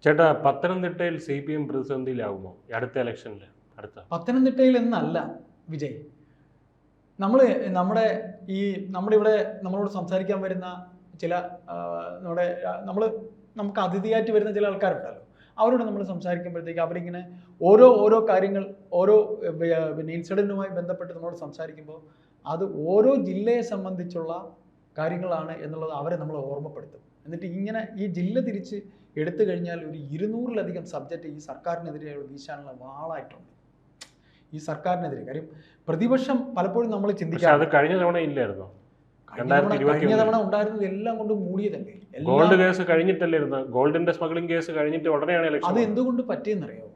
ചേട്ടാ, പത്തനംതിട്ടയിൽ CPM പ്രതിസന്ധിയിലാകുമോ അടുത്ത ഇലക്ഷനിൽ? പത്തനംതിട്ടയിൽ എന്നല്ല വിജയ്, നമ്മുടെ ഇവിടെ നമ്മളോട് സംസാരിക്കാൻ വരുന്ന ചില നമുക്ക് അതിഥിയായിട്ട് വരുന്ന ചില ആൾക്കാരുണ്ടല്ലോ, അവരോട് നമ്മൾ സംസാരിക്കുമ്പോഴത്തേക്ക് അവരിങ്ങനെ ഓരോ കാര്യങ്ങൾ ഇൻസിഡൻറ്റുമായി ബന്ധപ്പെട്ട് നമ്മളോട് സംസാരിക്കുമ്പോൾ അത് ഓരോ ജില്ലയെ സംബന്ധിച്ചുള്ള കാര്യങ്ങളാണ് എന്നുള്ളത് അവരെ നമ്മൾ ഓർമ്മപ്പെടുത്തും. എന്നിട്ട് ഇങ്ങനെ ഈ ജില്ല തിരിച്ച് എടുത്തു കഴിഞ്ഞാൽ ഒരു 200-ലധികം സബ്ജക്റ്റ് ഈ സർക്കാരിനെതിരെ വീശാനുള്ള വാളായിട്ടുണ്ട് ഈ സർക്കാരിനെതിരെ. കാര്യം പ്രതിപക്ഷം പലപ്പോഴും നമ്മൾ ചിന്തിക്കാം, അത് കഴിഞ്ഞ തവണ ഇല്ലായിരുന്നു. കഴിഞ്ഞ തവണ ഉണ്ടായിരുന്നത് എല്ലാം കൊണ്ട് മൂടിയതല്ലേ. ഗോൾഡ് കേസ് കഴിഞ്ഞിട്ടല്ലായിരുന്നു, ഗോൾഡിന്റെ സ്മഗ്ലിംഗ് കേസ് കഴിഞ്ഞിട്ട് ഉടനെയാണ് അത് എന്തുകൊണ്ട് പറ്റിയെന്നറിയോ?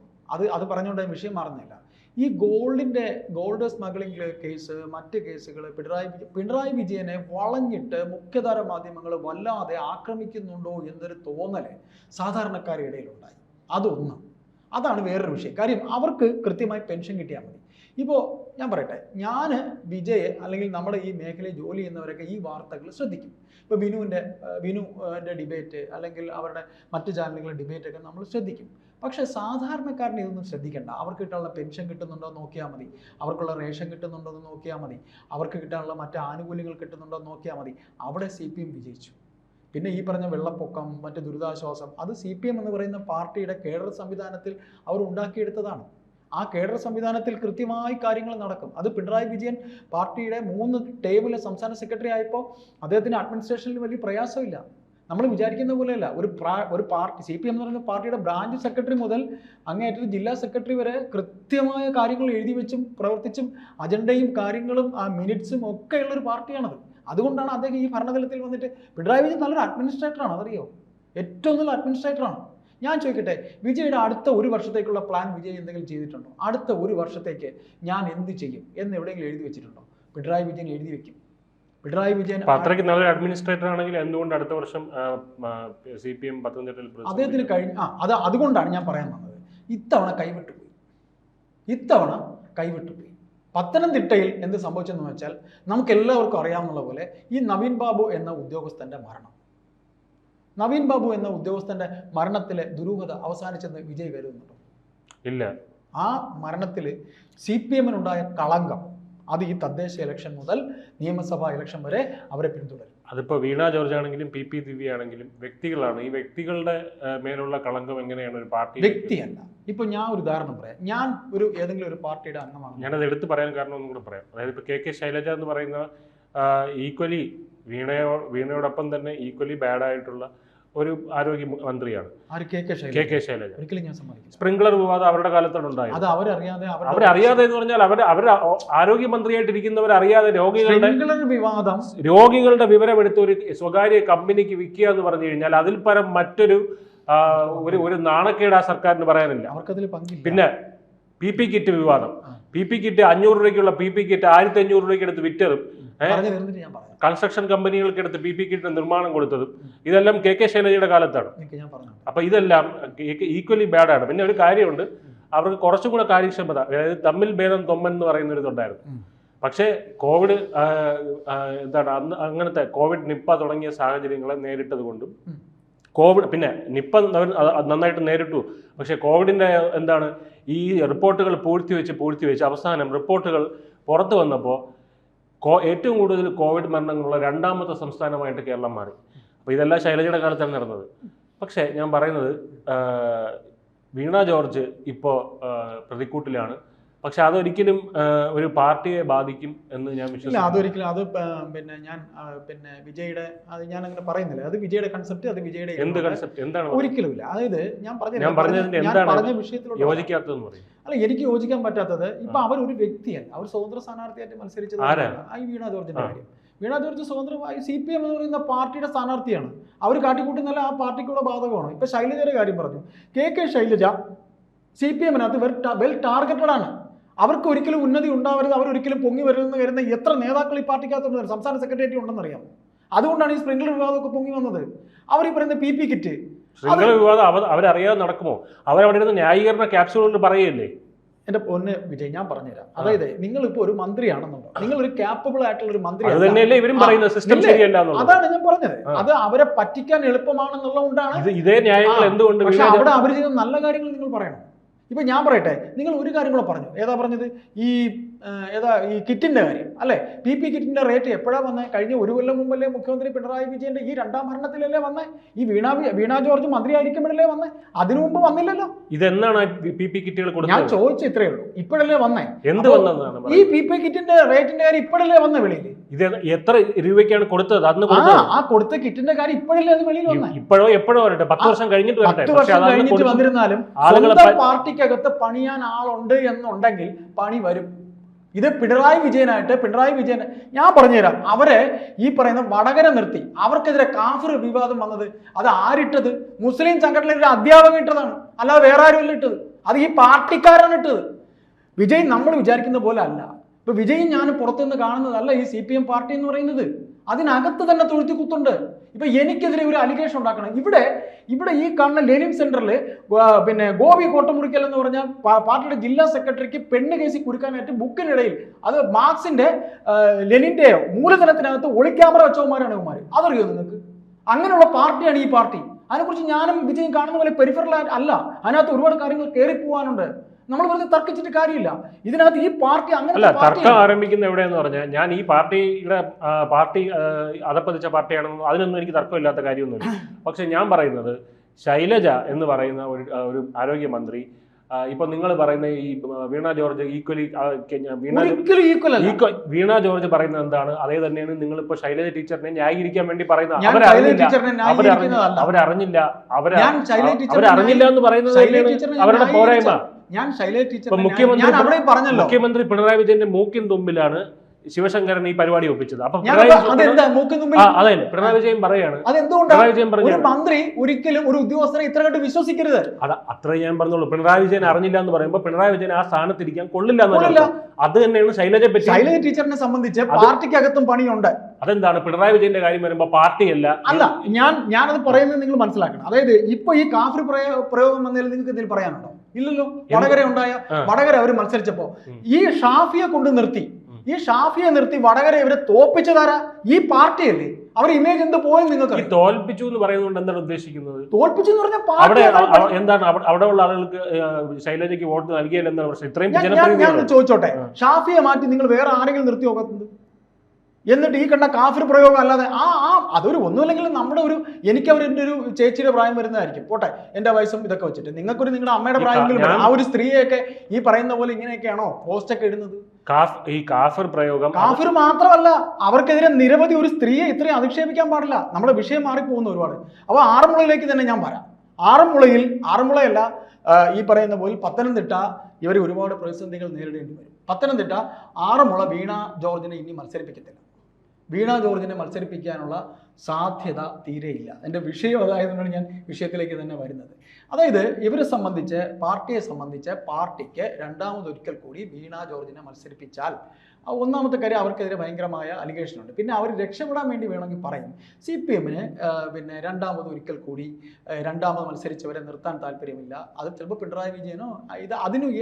അത് പറഞ്ഞുകൊണ്ട് വിഷയം മാറുന്നില്ല. ഈ ഗോൾഡ് സ്മഗ്ലിംഗ് കേസ്, മറ്റ് കേസുകൾ പിണറായി വിജയനെ വളഞ്ഞിട്ട് മുഖ്യധാര മാധ്യമങ്ങൾ വല്ലാതെ ആക്രമിക്കുന്നുണ്ടോ എന്നൊരു തോന്നല് സാധാരണക്കാരുടെ ഇടയിലുണ്ടായി. അതാണ് വേറൊരു വിഷയം. കാര്യം അവർക്ക് കൃത്യമായി പെൻഷൻ കിട്ടിയാൽ മതി. ഇപ്പോൾ ഞാൻ പറയട്ടെ, ഞാൻ വിജയ് അല്ലെങ്കിൽ നമ്മുടെ ഈ മേഖലയിൽ ജോലി ചെയ്യുന്നവരൊക്കെ ഈ വാർത്തകൾ ശ്രദ്ധിക്കും. ഇപ്പോൾ വിനുവിൻ്റെ ഡിബേറ്റ് അല്ലെങ്കിൽ അവരുടെ മറ്റ് ചാനലുകളുടെ ഡിബേറ്റൊക്കെ നമ്മൾ ശ്രദ്ധിക്കും. പക്ഷേ സാധാരണക്കാരനെ ഇതൊന്നും ശ്രദ്ധിക്കേണ്ട. അവർക്ക് കിട്ടാനുള്ള പെൻഷൻ കിട്ടുന്നുണ്ടോ എന്ന് നോക്കിയാൽ മതി, അവർക്കുള്ള റേഷൻ കിട്ടുന്നുണ്ടോ എന്ന് നോക്കിയാൽ മതി, അവർക്ക് കിട്ടാനുള്ള മറ്റ് ആനുകൂല്യങ്ങൾ കിട്ടുന്നുണ്ടോ എന്ന് നോക്കിയാൽ മതി. അവിടെ CPM വിജയിച്ചു. പിന്നെ ഈ പറഞ്ഞ വെള്ളപ്പൊക്കം, മറ്റ് ദുരിതാശ്വാസം, അത് CPM എന്ന് പറയുന്ന പാർട്ടിയുടെ കേഡർ സംവിധാനത്തിൽ അവർ ഉണ്ടാക്കിയെടുത്തതാണ്. ആ കേഡർ സംവിധാനത്തിൽ കൃത്യമായി കാര്യങ്ങൾ നടക്കും. അത് പിണറായി വിജയൻ പാർട്ടിയുടെ 3 ടേമിലെ സംസ്ഥാന സെക്രട്ടറി ആയപ്പോൾ അദ്ദേഹത്തിന് അഡ്മിനിസ്ട്രേഷനിൽ വലിയ പ്രയാസമില്ല. നമ്മൾ വിചാരിക്കുന്ന പോലെയല്ല. ഒരു പാർട്ടി CPM എന്ന് പറയുന്ന പാർട്ടിയുടെ ബ്രാഞ്ച് സെക്രട്ടറി മുതൽ അങ്ങേയറ്റം ജില്ലാ സെക്രട്ടറി വരെ കൃത്യമായ കാര്യങ്ങൾ എഴുതി വെച്ചും പ്രവർത്തിച്ചും അജണ്ടയും കാര്യങ്ങളും ആ മിനിറ്റ്സും ഒക്കെ ഉള്ളൊരു പാർട്ടിയാണത്. അതുകൊണ്ടാണ് അദ്ദേഹം ഈ ഭരണതലത്തിൽ വന്നിട്ട്, പിണറായി വിജയൻ നല്ലൊരു അഡ്മിനിസ്ട്രേറ്ററാണ്, അതറിയോ, ഏറ്റവും നല്ല അഡ്മിനിസ്ട്രേറ്ററാണ്. ഞാൻ ചോദിക്കട്ടെ, വിജയുടെ അടുത്ത 1 വർഷത്തേക്കുള്ള പ്ലാൻ വിജയ് എന്തെങ്കിലും ചെയ്തിട്ടുണ്ടോ? അടുത്ത 1 വർഷത്തേക്ക് ഞാൻ എന്ത് ചെയ്യും എന്ന് എവിടെയെങ്കിലും എഴുതി വെച്ചിട്ടുണ്ടോ? പിണറായി വിജയൻ എഴുതി വെക്കും. പിണറായി വിജയൻ അത്രയ്ക്ക് നല്ലൊരു അഡ്മിനിസ്ട്രേറ്റർ ആണെങ്കിൽ എന്തുകൊണ്ട് അടുത്ത വർഷം CPM പത്തനംതിട്ടയിൽ അദ്ദേഹത്തിന് അതുകൊണ്ടാണ് ഞാൻ പറയാൻ വന്നത്. ഇത്തവണ കൈവിട്ടുപോയി. പത്തനംതിട്ടയിൽ എന്ത് സംഭവിച്ചെന്ന് വെച്ചാൽ, നമുക്ക് എല്ലാവർക്കും അറിയാവുന്ന പോലെ ഈ നവീൻ ബാബു എന്ന ഉദ്യോഗസ്ഥന്റെ മരണത്തിലെ ദുരൂഹത അവസാനിച്ചെന്ന് വിജയ് കരുതുന്നുണ്ടോ? ഇല്ല. ആ മരണത്തിൽ CPM-നുണ്ടായ കളങ്കം അത് ഈ തദ്ദേശ ഇലക്ഷൻ മുതൽ നിയമസഭാ ഇലക്ഷൻ വരെ അവരെ പിന്തുടരും. അതിപ്പോൾ വീണ ജോർജ് ആണെങ്കിലും PP ദിവ്യ ആണെങ്കിലും വ്യക്തികളാണ്. ഈ വ്യക്തികളുടെ മേലുള്ള കളങ്കം എങ്ങനെയാണ് ഒരു പാർട്ടി? വ്യക്തിയല്ല. ഇപ്പൊ ഞാൻ ഒരു ഉദാഹരണം പറയാം. ഞാൻ ഏതെങ്കിലും ഒരു പാർട്ടിയുടെ അംഗമാണ്. ഞാനത് എടുത്ത് പറയാൻ കാരണം ഒന്നും കൂടെ പറയാം. അതായത് ഇപ്പോൾ KK ശൈലജ എന്ന് പറയുന്ന ഈക്വലി വീണയോടൊപ്പം തന്നെ ഈക്വലി ബാഡായിട്ടുള്ള ഒരു ആരോഗ്യ മന്ത്രിയാണ് KK ശൈലജ. ഒരിക്കലും ഞാൻ സമ്മതിക്കില്ല. സ്പ്രിംഗ്ലർ വിവാദം അവരുടെ കാലത്താണ് ഉണ്ടായത്. അത് അവരറിയാതെ എന്ന് പറഞ്ഞാൽ അവർ ആരോഗ്യമന്ത്രിയായിട്ടിരിക്കുന്നവർ അറിയാതെ രോഗികളുടെ വിവരമെടുത്ത് ഒരു സ്വകാര്യ കമ്പനിക്ക് വിൽക്കുക എന്ന് പറഞ്ഞു കഴിഞ്ഞാൽ അതിൽ പരം മറ്റൊരു ഒരു നാണക്കേട് ആ സർക്കാരിന് പറയാനില്ല. അവർക്കതിൽ പങ്കില്ല. പിന്നെ PP കിറ്റ് വിവാദം, PP കിറ്റ് 500 രൂപയ്ക്കുള്ള PP കിറ്റ് 1500 രൂപയ്ക്ക് എടുത്ത് വിറ്റതും, കൺസ്ട്രക്ഷൻ കമ്പനികൾക്ക് എടുത്ത് PP കിറ്റ് നിർമ്മാണം കൊടുത്തതും, ഇതെല്ലാം KK ശൈലജയുടെ കാലത്താണ്. അപ്പൊ ഇതെല്ലാം ഈക്വലി ബാഡാണ്. പിന്നെ ഒരു കാര്യമുണ്ട്, അവർക്ക് കുറച്ചും കൂടെ കാര്യക്ഷമത, അതായത് തമ്മിൽ ഭേദം തൊമ്മൻ എന്ന് പറയുന്ന ഒരു ഇതുണ്ടായിരുന്നു. പക്ഷേ കോവിഡ് അങ്ങനത്തെ കോവിഡ് നിപ്പ തുടങ്ങിയ സാഹചര്യങ്ങളെ നേരിട്ടത് കൊണ്ടും പിന്നെ നിപ്പ നന്നായിട്ട് നേരിട്ടു. പക്ഷേ കോവിഡിൻ്റെ ഈ റിപ്പോർട്ടുകൾ പൂഴ്ത്തിവെച്ച് അവസാനം റിപ്പോർട്ടുകൾ പുറത്തു വന്നപ്പോൾ ഏറ്റവും കൂടുതൽ കോവിഡ് മരണങ്ങളുള്ള 2ാമത്തെ സംസ്ഥാനമായിട്ട് കേരളം മാറി. അപ്പോൾ ഇതെല്ലാം ശൈലജയുടെ കാലത്താണ് നടന്നത്. പക്ഷേ ഞാൻ പറയുന്നത്, വീണ ജോർജ് ഇപ്പോൾ പ്രതിക്കൂട്ടിലാണ്. പക്ഷെ അതൊരിക്കലും ഒരു പാർട്ടിയെ ബാധിക്കും എന്ന് ഞാൻ വിശ്വസിക്കുന്നു. പിന്നെ വിജയുടെ ഞാൻ അങ്ങനെ പറയുന്നില്ല. അത് വിജയുടെ കൺസെപ്റ്റ്, അത് വിജയുടെ എന്ത് കൺസെപ്റ്റ് എന്താണ്? ഒരിക്കലുമില്ല. അതായത് ഞാൻ പറഞ്ഞ വിഷയത്തിലൂടെ യോജിക്കാത്തതെന്ന് പറയും. എനിക്ക് യോജിക്കാൻ പറ്റാത്തത്, ഇപ്പൊ അവർ ഒരു വ്യക്തിയല്ല, അവർ സ്വതന്ത്ര സ്ഥാനാർത്ഥിയായിട്ട് മത്സരിച്ചത്. ഈ വീണ ജോർജിന്റെ കാര്യം, വീണ ജോർജ് സ്വതന്ത്രമായി CPM എന്ന് പറയുന്ന പാർട്ടിയുടെ സ്ഥാനാർത്ഥിയാണ്. അവർ കാട്ടിക്കൂട്ടുന്നല്ല ആ പാർട്ടിക്കൂടെ ബാധകമാണ്. ഇപ്പൊ ശൈലജയുടെ കാര്യം പറഞ്ഞു. KK ശൈലജ CPM-നകത്ത് വെൽ ടാർഗറ്റഡ് ആണ്. അവർക്ക് ഒരിക്കലും ഉന്നതി ഉണ്ടാവരുത്, അവരൊരിക്കലും പൊങ്ങി വരരുതെന്ന് കരുതുന്ന എത്ര നേതാക്കൾ ഈ പാർട്ടിക്കകത്തുണ്ട്. സംസ്ഥാന സെക്രട്ടേറിയറ്റ് ഉണ്ടെന്നറിയാം. അതുകൊണ്ടാണ് ഈ സ്പ്രിംഗ്ലർ വിവാദമൊക്കെ പൊങ്ങി വന്നത്. അവർ ഈ പറയുന്ന PP കിറ്റ് സ്പ്രിംഗ്ലർ വിവാദം അവരറിയാതെ നടക്കുമോ? അവരവിടെ ഇരുന്ന് ന്യായീകരണ ക്യാപ്സ്യൂളുകൾ പറയല്ലേ? എന്റെ പൊന്ന് വിജയ്, ഞാൻ പറഞ്ഞുതരാം. അതായത് നിങ്ങൾ ഇപ്പൊ ഒരു മന്ത്രിയാണെന്നുണ്ടോ, നിങ്ങൾ ഒരു ക്യാപ്പബിൾ ആയിട്ടുള്ള ഒരു മന്ത്രി, അതാണ് ഞാൻ പറഞ്ഞത്. അത് അവരെ പറ്റിക്കാൻ എളുപ്പമാണെന്നുള്ളതുകൊണ്ടാണ് ഇതേ ന്യായങ്ങൾ എന്തുകൊണ്ട്. പക്ഷെ അവിടെ അവർ ചെയ്ത നല്ല കാര്യങ്ങൾ നിങ്ങൾ പറയണം. ഇപ്പൊ ഞാൻ പറയട്ടെ, നിങ്ങൾ ഒരു കാര്യം കൂടെ പറഞ്ഞു. ഏതാ പറഞ്ഞത്? ഈ കിറ്റിന്റെ കാര്യം അല്ലെ? PP കിറ്റിന്റെ റേറ്റ് എപ്പോഴാ വന്നേ? കഴിഞ്ഞ ഒരു കൊല്ലം മുമ്പല്ലേ മുഖ്യമന്ത്രി പിണറായി വിജയന്റെ ഈ രണ്ടാം ഭരണത്തിലല്ലേ വന്നേ? ഈ വീണ ജോർജ് മന്ത്രി ആയിരിക്കുമ്പോഴല്ലേ വന്നേ? അതിനു മുമ്പ് വന്നില്ലല്ലോ. ഇതെന്നാണ് PP കിറ്റുകൾ കൊടുത്തത്? ഞാൻ ചോദിച്ചു ഇത്രയേ ഉള്ളൂ. ഇപ്പോഴല്ലേ വന്നേ? എന്ത് വന്നതാണ് ഈ PP കിറ്റിന്റെ റേറ്റിന്റെ കാര്യം ഇപ്പോഴല്ലേ വന്ന വെളിയിൽ? ഇത് എത്ര രൂപയ്ക്കാണ് കൊടുത്തത്? അന്ന് ആ കൊടുത്ത കിറ്റിന്റെ കാര്യം ഇപ്പോഴല്ലേ അത് വെളിയിൽ വന്നേ? എപ്പോഴോ വരട്ടെ, 10 വർഷം കഴിഞ്ഞിട്ട് വരട്ടെ. 10 വർഷം കഴിഞ്ഞിട്ട് വന്നിരുന്നാലും പാർട്ടിക്കകത്ത് പണിയാൻ ആളുണ്ട് എന്നുണ്ടെങ്കിൽ പണി വരും. ഇത് പിണറായി വിജയൻ ഞാൻ പറഞ്ഞുതരാം. അവരെ ഈ പറയുന്ന വടകര നിർത്തി അവർക്കെതിരെ കാഫിർ വിവാദം വന്നത് അത് ആരിട്ടത്? മുസ്ലിം സംഘടനയിലെ അധ്യാപകം ഇട്ടതാണ്, അല്ലാതെ വേറെ ആരും ഇട്ടത്. അത് ഈ പാർട്ടിക്കാരാണ് ഇട്ടത്. വിജയ് നമ്മൾ വിചാരിക്കുന്ന പോലെ അല്ല. ഇപ്പൊ വിജയും ഞാൻ പുറത്തുനിന്ന് കാണുന്നതല്ല ഈ CPM പാർട്ടി എന്ന് പറയുന്നത്. അതിനകത്ത് തന്നെ തൊഴുത്തി കുത്തുണ്ട്. ഇപ്പൊ എനിക്കെതിരെ ഒരു അലിഗേഷൻ ഉണ്ടാക്കണം. ഇവിടെ ഈ കാണുന്ന ലെനിൻ സെന്ററിൽ പിന്നെ ഗോപി കോട്ടമുറിക്കൽ എന്ന് പറഞ്ഞ പാർട്ടിയുടെ ജില്ലാ സെക്രട്ടറിക്ക് പെണ്ണ് കേസിൽ കുരുക്കാനായിട്ട് ബുക്കിനിടയിൽ അത് മാർക്സിന്റെ ലെനിന്റെയോ മൂലധനത്തിനകത്ത് ഒളിക്യാമറ വെച്ചവന്മാരാണ് ഇവന്മാർ. അതറിയോ നിങ്ങൾക്ക്? അങ്ങനെയുള്ള പാർട്ടിയാണ് ഈ പാർട്ടി. അതിനെക്കുറിച്ച് ഞാനും വിജയം കാണുന്ന പോലെ പെരിഫറൽ അല്ല. അതിനകത്ത് ഒരുപാട് കാര്യങ്ങൾ കയറിപ്പോവാനുണ്ട്. നമ്മൾ വെറുതെ തർക്കിച്ചിട്ട് കാര്യമില്ല. ഇതിനകത്ത് ഈ പാർട്ടി അങ്ങനെ തർക്കം ആരംഭിക്കുന്ന എവിടെയെന്ന് പറഞ്ഞാൽ, ഞാൻ ഈ പാർട്ടി അതപ്പതിച്ച പാർട്ടിയാണെന്ന് അതിനൊന്നും എനിക്ക് തർക്കമില്ലാത്ത കാര്യമൊന്നുമില്ല. പക്ഷെ ഞാൻ പറയുന്നത്, ശൈലജ എന്ന് പറയുന്ന ഒരു ആരോഗ്യമന്ത്രി, ഇപ്പൊ നിങ്ങൾ പറയുന്ന ഈ വീണ ജോർജ് വീണ ജോർജ് പറയുന്നത് എന്താണ്? അതേ തന്നെയാണ് നിങ്ങൾ ഇപ്പൊ ശൈലജ ടീച്ചറിനെ ന്യായീകരിക്കാൻ വേണ്ടി പറയുന്നത്. അവരറിഞ്ഞില്ല എന്ന് പറയുന്നത് അവരുടെ പോരായ്മ. ഞാൻ ശൈലജ ടീച്ചർ മുഖ്യമന്ത്രി പിണറായി വിജയന്റെ മൂക്കിൻ തുമ്പിലാണ് ശിവശങ്കരൻ ഈ പരിപാടി ഒപ്പിച്ചത്. അപ്പൊ പിണറായി വിജയൻ പറയാണ്, ഒരു മന്ത്രി ഒരിക്കലും ഒരു ഉദ്യോഗസ്ഥനെ ഇത്ര കണ്ട് വിശ്വസിക്കരുത്. അത്ര ഞാൻ പറഞ്ഞോളൂ. പിണറായി വിജയൻ അറിഞ്ഞില്ല എന്ന് പറയുമ്പോൾ പിണറായി വിജയൻ ആ സ്ഥാനത്തിരിക്കാൻ കൊള്ളില്ല. അത് തന്നെയാണ് ശൈലജ ടീച്ചറിനെ സംബന്ധിച്ച് പാർട്ടിക്കകത്തും പണിയുണ്ട്. അതെന്താണ്? പിണറായി വിജയന്റെ കാര്യം വരുമ്പോ പാർട്ടിയല്ല. ഞാനത് പറയുന്നത് നിങ്ങൾ മനസ്സിലാക്കണം. അതായത് ഇപ്പൊ ഈ കാഫിർ പ്രയോഗം വന്നതിൽ നിങ്ങൾക്ക് എന്തെങ്കിലും പറയാനുണ്ടോ? ഇല്ലല്ലോ. വടകര അവർ മത്സരിച്ചപ്പോ ഈ ഷാഫിയെ കൊണ്ട് നിർത്തി. ഈ ഷാഫിയെ നിർത്തി വടകര ഇവരെ തോൽപ്പിച്ചതാരാ? ഈ പാർട്ടിയല്ലേ. അവർ ഇമേജ് എന്ത് പോയെന്ന് നിങ്ങൾക്ക് തോൽപ്പിച്ചു എന്ന് പറയുന്നത് എന്താണ് ഉദ്ദേശിക്കുന്നത്? തോൽപ്പിച്ചു എന്ന് പറഞ്ഞാൽ എന്താണ് അവിടെ ഉള്ള ആളുകൾക്ക് ശൈലജയ്ക്ക് വോട്ട് നൽകിയാൽ എന്താണ് പ്രശ്നം? ഇത്രയും ഞാൻ ചോദിച്ചോട്ടെ, ഷാഫിയെ മാറ്റി നിങ്ങൾ വേറെ ആരെങ്കിലും നിർത്തി നോക്കുന്നത്? എന്നിട്ട് ഈ കണ്ട കാഫിർ പ്രയോഗം അല്ലാതെ അതൊരു ഒന്നുമില്ലെങ്കിൽ എനിക്ക് അവരുടെ ഒരു ചേച്ചിയുടെ പ്രായം വരുന്നതായിരിക്കും. പോട്ടെ, എന്റെ വയസ്സും ഇതൊക്കെ വെച്ചിട്ട് നിങ്ങളുടെ അമ്മയുടെ പ്രായമെങ്കിലും ആ ഒരു സ്ത്രീയൊക്കെ ഈ പറയുന്ന പോലെ ഇങ്ങനെയൊക്കെയാണോ പോസ്റ്റൊക്കെ ഇടുന്നത്? ഈ കാഫിർ പ്രയോഗം കാഫിർ മാത്രമല്ല, അവർക്കെതിരെ നിരവധി ഒരു സ്ത്രീയെ ഇത്രയും അധിക്ഷേപിക്കാൻ പാടില്ല. നമ്മുടെ വിഷയം മാറിപ്പോകുന്നു ഒരുപാട്. അപ്പോൾ ആറന്മുളയിലേക്ക് തന്നെ ഞാൻ വരാം. ആറന്മുളയല്ല, ഈ പറയുന്ന പോലെ പത്തനംതിട്ട ഇവർ ഒരുപാട് പ്രതിസന്ധികൾ നേരിടേണ്ടി വരും. പത്തനംതിട്ട ആറന്മുള വീണ ജോർജിനെ ഇനി മത്സരിപ്പിക്കത്തില്ല. വീണ ജോർജിനെ മത്സരിപ്പിക്കാനുള്ള സാധ്യത തീരെയില്ല. എൻ്റെ വിഷയം അതായതുകൊണ്ടാണ് ഞാൻ വിഷയത്തിലേക്ക് തന്നെ വരുന്നത്. അതായത് ഇവരെ സംബന്ധിച്ച്, പാർട്ടിയെ സംബന്ധിച്ച്, പാർട്ടിക്ക് രണ്ടാമതൊരിക്കൽ കൂടി വീണ ജോർജിനെ മത്സരിപ്പിച്ചാൽ ഒന്നാമത്തെ കാര്യം അവർക്കെതിരെ ഭയങ്കരമായ അലിഗേഷൻ ഉണ്ട്. പിന്നെ അവർ രക്ഷപ്പെടാൻ വേണ്ടി വേണമെങ്കിൽ പറയും CPMന് പിന്നെ രണ്ടാമതൊരിക്കൽ കൂടി മത്സരിച്ചവരെ നിർത്താൻ താല്പര്യമില്ല. അത് ചിലപ്പോൾ പിണറായി വിജയനോ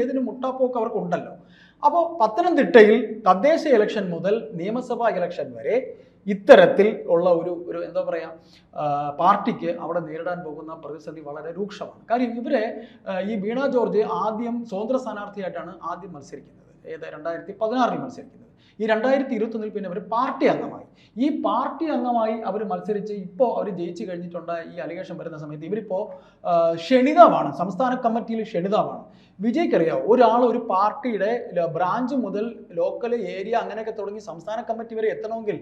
ഏതിനും മുട്ടാപ്പോക്ക് അവർക്കുണ്ടല്ലോ. അപ്പോൾ പത്തനംതിട്ടയിൽ തദ്ദേശ ഇലക്ഷൻ മുതൽ നിയമസഭാ ഇലക്ഷൻ വരെ ഇത്തരത്തിൽ ഉള്ള ഒരു എന്താ പറയുക, പാർട്ടിക്ക് അവിടെ നേരിടാൻ പോകുന്ന പ്രതിസന്ധി വളരെ രൂക്ഷമാണ്. കാര്യം ഈ വീണ ജോർജ് ആദ്യം സ്വതന്ത്ര സ്ഥാനാർത്ഥിയായിട്ടാണ് ആദ്യം മത്സരിക്കുന്നത്. 2016 മത്സരിക്കുന്നത്. ഈ 2021 പിന്നെ അവർ പാർട്ടി അംഗമായി. ഈ പാർട്ടി അംഗമായി അവർ മത്സരിച്ച് ഇപ്പോൾ അവർ ജയിച്ചു കഴിഞ്ഞിട്ടുണ്ട്. ഈ അലിഗേഷൻ വരുന്ന സമയത്ത് ഇവരിപ്പോൾ ക്ഷണിതാവാണ്, സംസ്ഥാന കമ്മിറ്റിയിൽ ക്ഷണിതാവാണ്. വിജയ്ക്കറിയാം, ഒരു പാർട്ടിയുടെ ബ്രാഞ്ച് മുതൽ ലോക്കൽ ഏരിയ അങ്ങനെയൊക്കെ തുടങ്ങി സംസ്ഥാന കമ്മിറ്റി വരെ എത്തണമെങ്കിൽ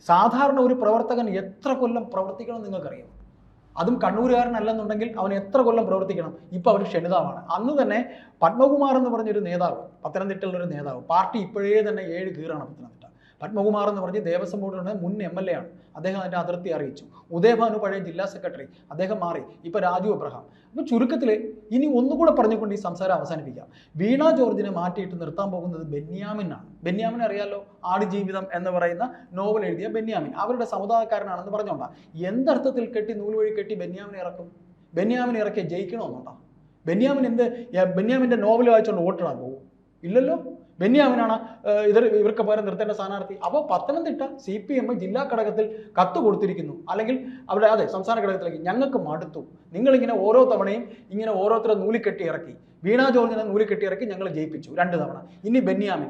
സാധാരണ ഒരു പ്രവർത്തകൻ എത്ര കൊല്ലം പ്രവർത്തിക്കണം നിങ്ങൾക്കറിയാം. അതും കണ്ണൂരുകാരനല്ലെന്നുണ്ടെങ്കിൽ അവൻ എത്ര കൊല്ലം പ്രവർത്തിക്കണം. ഇപ്പോൾ അവർ ക്ഷണിതാവാണ്. അന്ന് തന്നെ പത്മകുമാർ എന്ന് പറഞ്ഞൊരു നേതാവ്, പത്തനംതിട്ടയിലൊരു നേതാവ്, പാർട്ടി ഇപ്പോഴേ തന്നെ 7 കീറാണ് പത്തനംതിട്ട. പത്മകുമാർ എന്ന് പറഞ്ഞ് ദേവസ്വം ബോർഡിൻ്റെ മുൻ MLA ആണ്. അദ്ദേഹം അതിൻ്റെ അതിർത്തി അറിയിച്ചു. ഉദയഭാനു പഴയ ജില്ലാ സെക്രട്ടറി, അദ്ദേഹം മാറി. ഇപ്പോൾ രാജു എബ്രഹാം. അപ്പോൾ ചുരുക്കത്തിൽ ഇനി ഒന്നുകൂടെ പറഞ്ഞുകൊണ്ട് ഈ സംസാരം അവസാനിപ്പിക്കാം. വീണ ജോർജിനെ മാറ്റിയിട്ട് നിർത്താൻ പോകുന്നത് ബെന്യാമിനാണ്. ബെന്യാമിനെ അറിയാലോ, ആടുജീവിതം എന്ന് പറയുന്ന നോവൽ എഴുതിയ ബെന്യാമിൻ അവരുടെ സമുദായക്കാരനാണെന്ന് പറഞ്ഞോണ്ടാ. എന്തർത്ഥത്തിൽ നൂല് വഴി കെട്ടി ബെന്യാമിനെ ഇറക്കും? ബെന്യാമിനെ ഇറക്കി ജയിക്കണമെന്നുണ്ടോ? ബെന്യാമിൻ്റെ നോവൽ വായിച്ചുകൊണ്ട് വോട്ടിടാൻ പോകും? ഇല്ലല്ലോ. ബെന്യാമിനാണ് ഇവർക്ക് പകരം നിർത്തേണ്ട സ്ഥാനാർത്ഥി. അപ്പോൾ പത്തനംതിട്ട CPM ജില്ലാ ഘടകത്തിൽ കത്ത് കൊടുത്തിരിക്കുന്നു, അല്ലെങ്കിൽ അവിടെ അതെ സംസ്ഥാന ഘടകത്തിലേക്ക് ഞങ്ങൾക്ക് മടുത്തു, നിങ്ങളിങ്ങനെ ഓരോ തവണയും ഇങ്ങനെ ഓരോരുത്തരെ നൂലിക്കെട്ടി ഇറക്കി. വീണ ജോർജിനെ നൂലിക്കെട്ടി ഇറക്കി ഞങ്ങൾ ജയിപ്പിച്ചു 2 തവണ. ഇനി ബെന്യാമിൻ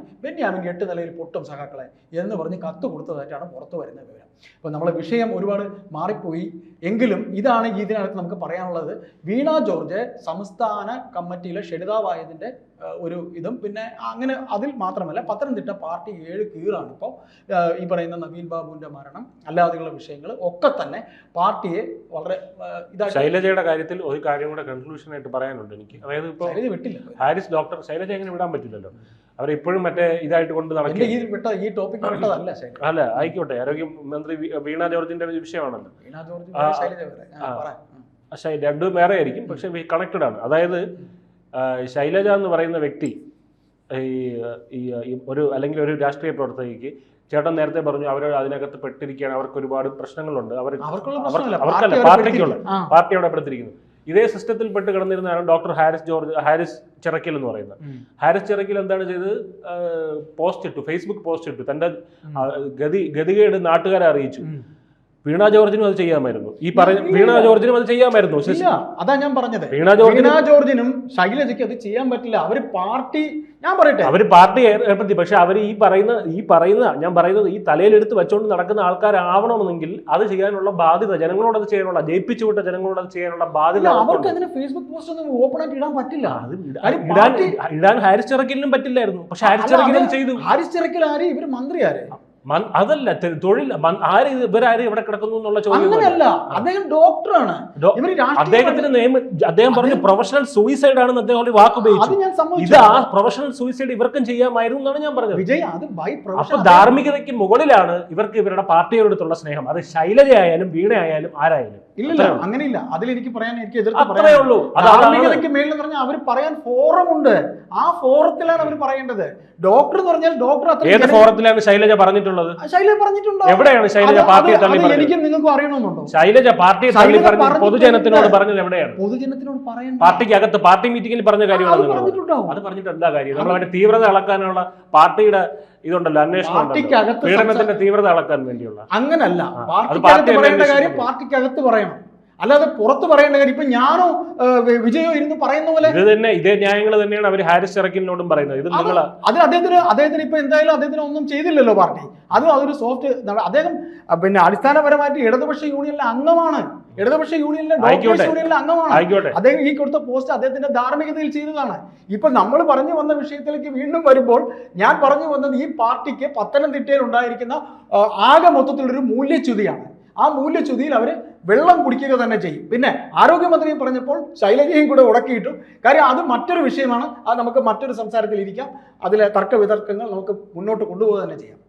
8 നിലയിൽ പൊട്ടും സഖാക്കളെ എന്ന് പറഞ്ഞ് കത്ത് കൊടുത്തതായിട്ടാണ് പുറത്തു വരുന്ന വിവരം. അപ്പോൾ നമ്മളെ വിഷയം ഒരുപാട് മാറിപ്പോയി എങ്കിലും ഇതാണ് ഇതിനകത്ത് നമുക്ക് പറയാനുള്ളത്. വീണ ജോർജ് സംസ്ഥാന കമ്മിറ്റിയിലെ ക്ഷണിതാവായതിൻ്റെ ഒരു ഇതും പിന്നെ അങ്ങനെ അതിൽ മാത്രമല്ല പത്തനംതിട്ട പാർട്ടി 7 കീറാണ് ഇപ്പോൾ. ഈ പറയുന്ന നവീൻ ബാബുവിൻ്റെ മരണം അല്ലാതെയുള്ള വിഷയങ്ങൾ ഒക്കെ തന്നെ പാർട്ടിയെ വളരെ ഇതായിട്ട്. ശൈലജയുടെ കാര്യത്തിൽ ഒരു കാര്യം കൂടെ കൺക്ലൂഷൻ ആയിട്ട് പറയാനുണ്ട് എനിക്ക്. അതായത് ഇപ്പോൾ വിട്ടില്ല ഹാരിസ് ഡോക്ടർ ശൈലജ എങ്ങനെ വിടാൻ പറ്റില്ലല്ലോ, അവരിപ്പോഴും മറ്റേ ഇതായിട്ട് കൊണ്ട് നടക്കും. ഈ ടോപ്പിക് വിട്ടതല്ല അല്ല ആയിക്കോട്ടെ, ആരോഗ്യമന്ത്രി വീണ ജോർജിന്റെ വിഷയമാണല്ലോ. വീണ ജോർജ് രണ്ടും വേറെ ആയിരിക്കും, പക്ഷെ കണക്റ്റഡ് ആണ്. അതായത് ശൈലജ എന്ന് പറയുന്ന വ്യക്തി ഈ ഒരു അല്ലെങ്കിൽ ഒരു രാഷ്ട്രീയ പ്രവർത്തകയ്ക്ക് ചേട്ടൻ നേരത്തെ പറഞ്ഞു അവർ അതിനകത്ത് പെട്ടിരിക്കുകയാണ്, അവർക്ക് ഒരുപാട് പ്രശ്നങ്ങളുണ്ട്, അവർക്കല്ല പാർട്ടിക്കുള്ള പാർട്ടി അവിടെ പെടുത്തിരിക്കുന്നു. ഇതേ സിസ്റ്റത്തിൽ പെട്ട് കിടന്നിരുന്നതാണ് ഡോക്ടർ ഹാരിസ് ചിറക്കൽ എന്ന് പറയുന്നത്. ഹാരിസ് ചിറക്കൽ എന്താണ് ചെയ്തത്? ഫേസ്ബുക്ക് പോസ്റ്റ് ഇട്ടു, തന്റെ ഗതികേട് നാട്ടുകാരെ അറിയിച്ചു. വീണ ജോർജിനും അത് ചെയ്യാമായിരുന്നു. വീണ ജോർജിനും അത് ചെയ്യാമായിരുന്നു. അതാ ഞാൻ പറഞ്ഞത്, വീണ ജോർജിനും ശൈലജയ്ക്ക് അത് ചെയ്യാൻ പറ്റില്ല. അവര് പാർട്ടി, ഞാൻ പറയട്ടെ, അവര് പാർട്ടി ഏർപ്പെടുത്തി. പക്ഷെ അവർ ഈ പറയുന്ന ഞാൻ പറയുന്നത് ഈ തലയിലെടുത്ത് വെച്ചുകൊണ്ട് നടക്കുന്ന ആൾക്കാരാവണമെന്നെങ്കിൽ അത് ചെയ്യാനുള്ള ബാധ്യത ജനങ്ങളോട്, അത് ചെയ്യാനുള്ള, ജയിപ്പിച്ചുവിട്ട ജനങ്ങളോട് അത് ചെയ്യാനുള്ള ബാധ്യത അവർക്ക് അങ്ങനെ ഫേസ്ബുക്ക് പോസ്റ്റ് ഒന്നും ഓപ്പൺ ആയിട്ട് ഇടാൻ പറ്റില്ല. ഇടാൻ ഹാരിസ് ചിറക്കലിനും പറ്റില്ലായിരുന്നു. പക്ഷെ ഹാരിസ് ചിറക്കലും ചെയ്തു. ഹാരിസ് ചിറക്കൽ ആര്? ഇവര് മന്ത്രി ആര്? അതല്ല തൊഴിൽ ഇവരാര് ഇവിടെ കിടക്കുന്നു എന്നുള്ള ചോദ്യം. അങ്ങനെയല്ല, അദ്ദേഹം ഡോക്ടറാണ്. അദ്ദേഹം പറഞ്ഞു പ്രൊഫഷണൽ സൂയിസൈഡ് ആണെന്ന് അദ്ദേഹം വാക്ക് ഉപയോഗിച്ചു. ഇത് ആ പ്രൊഫഷണൽ സൂയിസൈഡ് ഇവർക്കും ചെയ്യാമായിരുന്നു എന്നാണ് ഞാൻ പറഞ്ഞത്. വിജയ്, അത് അപ്പൊ ധാർമ്മികതയ്ക്ക് മുകളിലാണ് ഇവർക്ക് ഇവരുടെ പാർട്ടിയോടുള്ള സ്നേഹം. അത് ശൈലജ ആയാലും വീണ ആയാലും ആരായാലും. ഇല്ല, അങ്ങനെയില്ല. അതിലെനിക്ക് പറയാൻ, എനിക്ക് അത്രേ ഉള്ളൂ. ധാർമ്മികതയ്ക്ക് മേളിൽ എന്ന് പറഞ്ഞാൽ അവർ പറയാൻ ഫോറം ഉണ്ട്. ആ ഫോറത്തിലാണ് അവർ പറയേണ്ടത്. ഡോക്ടർ എന്ന് പറഞ്ഞാൽ ഡോക്ടർ ഏത് ഫോറത്തിലാണ് ശൈലജ പറഞ്ഞിട്ടുള്ളത്? ശൈലജ പറഞ്ഞിട്ടുണ്ടോ? എവിടെയാണ് ശൈലജ പാർട്ടിയെ തള്ളി പറഞ്ഞത്? എനിക്കും നിങ്ങൾക്കും അറിയണമെന്നുണ്ടോ? ശൈലജ പാർട്ടിയെ തള്ളി പറഞ്ഞ് പൊതുജനത്തിനോട് പറഞ്ഞത് എവിടെയാണ്? പൊതുജനത്തിനോട് പറയണ്ട. പാർട്ടിക്ക് അകത്ത് പാർട്ടി മീറ്റിംഗിൽ പറഞ്ഞ കാര്യമാണ് നിങ്ങൾ. അത് പറഞ്ഞിട്ട് എന്താ കാര്യം? നമ്മൾ അവരുടെ തീവ്രത അളക്കാനുള്ള പാർട്ടിയുടെ ഇതുണ്ടല്ലോ, അന്വേഷണം, പീഡനത്തിന്റെ തീവ്രത അളക്കാൻ വേണ്ടിയുള്ള. അങ്ങനല്ല, പാർട്ടിക്കകത്ത് പറയേണ്ട കാര്യം പാർട്ടിക്കകത്ത് പറയണം, അല്ലാതെ പുറത്ത് പറയേണ്ട കാര്യം. ഇപ്പൊ ഞാനോ വിജയോ ഇരുന്ന് പറയുന്ന പോലെ ഇതേ ന്യായങ്ങൾ തന്നെയാണ് അവർ ഹാരിസ് ചിറക്കലിനോടും പറയുന്നത്. ഇത് നിങ്ങൾ അത് അദ്ദേഹത്തിന് ഇപ്പൊ എന്തായാലും അദ്ദേഹത്തിന് ഒന്നും ചെയ്തില്ലല്ലോ പാർട്ടി. അതും അതൊരു സോഫ്റ്റ്. അദ്ദേഹം പിന്നെ അടിസ്ഥാനപരമായിട്ട് ഇടതുപക്ഷ യൂണിയനിലെ അംഗമാണ്. ഇടതുപക്ഷ യൂണിയനിലെ ഡോക്ടേഴ്സ് യൂണിയനിലെ അംഗമാണ് അദ്ദേഹം. ഈ കൊടുത്ത പോസ്റ്റ് അദ്ദേഹത്തിന്റെ ധാർമ്മികതയിൽ ചെയ്തതാണ്. ഇപ്പൊ നമ്മൾ പറഞ്ഞു വന്ന വിഷയത്തിലേക്ക് വീണ്ടും വരുമ്പോൾ ഞാൻ പറഞ്ഞു വന്നത് ഈ പാർട്ടിക്ക് പത്തനംതിട്ടയിൽ ഉണ്ടായിരിക്കുന്ന ആകെ മൊത്തത്തിലൊരു മൂല്യച്യുതിയാണ്. ആ മൂല്യച്യുതിയിൽ അവർ വെള്ളം കുടിക്കുക തന്നെ ചെയ്യും. പിന്നെ ആരോഗ്യമന്ത്രി പറഞ്ഞപ്പോൾ ശൈലജയും കൂടെ ഉടക്കിയിട്ടു. കാര്യം അത് മറ്റൊരു വിഷയമാണ്. അത് നമുക്ക് മറ്റൊരു സംസാരത്തിൽ ഇരിക്കാം. അതിലെ തർക്ക വിതർക്കങ്ങൾ നമുക്ക് മുന്നോട്ട് കൊണ്ടുപോകുക തന്നെ ചെയ്യാം.